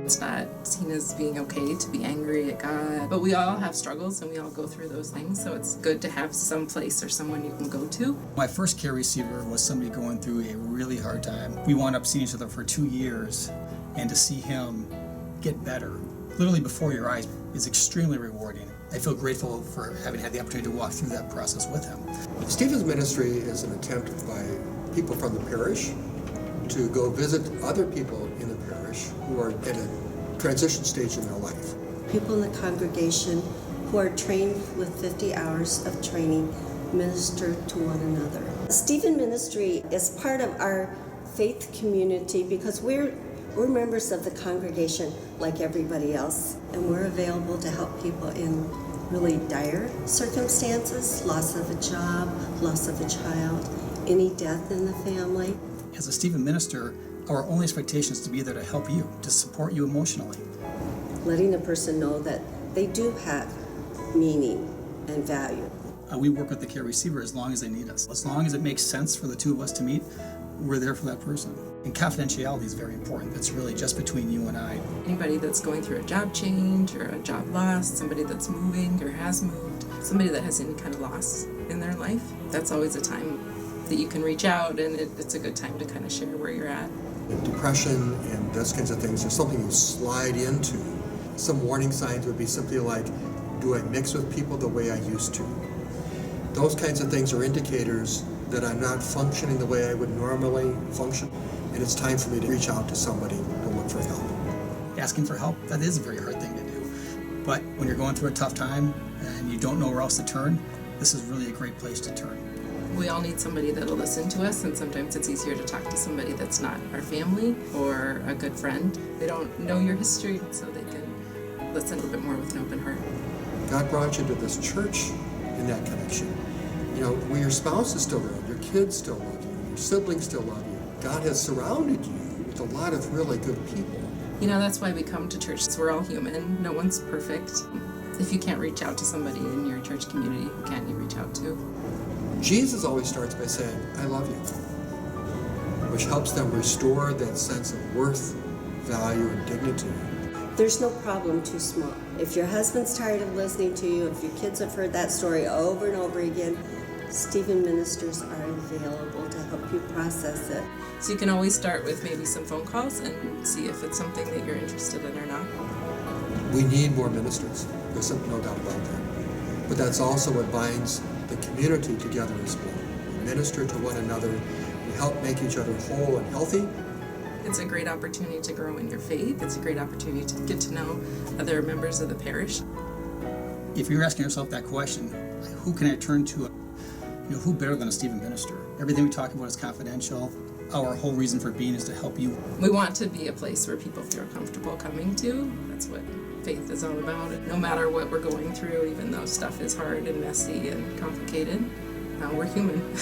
It's not seen as being okay to be angry at God. But we all have struggles and we all go through those things. So it's good to have some place or someone you can go to. My first care receiver was somebody going through a really hard time. We wound up seeing each other for 2 years, and to see him get better, literally before your eyes, is extremely rewarding. I feel grateful for having had the opportunity to walk through that process with him. Stephen's ministry is an attempt by people from the parish to go visit other people in the parish who are at a transition stage in their life. People in the congregation who are trained with 50 hours of training minister to one another. Stephen Ministry is part of our faith community because we're members of the congregation like everybody else, and we're available to help people in really dire circumstances, loss of a job, loss of a child, any death in the family. As a Stephen Minister, our only expectation is to be there to help you, to support you emotionally. Letting a person know that they do have meaning and value. We work with the care receiver as long as they need us. As long as it makes sense for the two of us to meet, we're there for that person. And confidentiality is very important. It's really just between you and I. Anybody that's going through a job change or a job loss, somebody that's moving or has moved, somebody that has any kind of loss in their life, that's always a time that you can reach out, and it's a good time to kind of share where you're at. Depression and those kinds of things are something you slide into. Some warning signs would be simply like, do I mix with people the way I used to? Those kinds of things are indicators that I'm not functioning the way I would normally function, and it's time for me to reach out to somebody to look for help. Asking for help, that is a very hard thing to do. But when you're going through a tough time and you don't know where else to turn, this is really a great place to turn. We all need somebody that'll listen to us, and sometimes it's easier to talk to somebody that's not our family or a good friend. They don't know your history, so they can listen a little bit more with an open heart. God brought you to this church in that connection. You know, when your spouse is still around, your kids still love you, your siblings still love you. God has surrounded you with a lot of really good people. You know, that's why we come to church. We're all human. No one's perfect. If you can't reach out to somebody in your church community, who can you reach out to? Jesus always starts by saying, I love you, which helps them restore that sense of worth, value, and dignity. There's no problem too small. If your husband's tired of listening to you, if your kids have heard that story over and over again, Stephen Ministers are available to help you process it. So you can always start with maybe some phone calls and see if it's something that you're interested in or not. We need more ministers. There's no doubt about that. But that's also what binds the community together as well. We minister to one another. We help make each other whole and healthy. It's a great opportunity to grow in your faith. It's a great opportunity to get to know other members of the parish. If you're asking yourself that question, who can I turn to? Who better than a Stephen Minister? Everything we talk about is confidential. Our whole reason for being is to help you. We want to be a place where people feel comfortable coming to. That's what faith is all about. No matter what we're going through, even though stuff is hard and messy and complicated, we're human.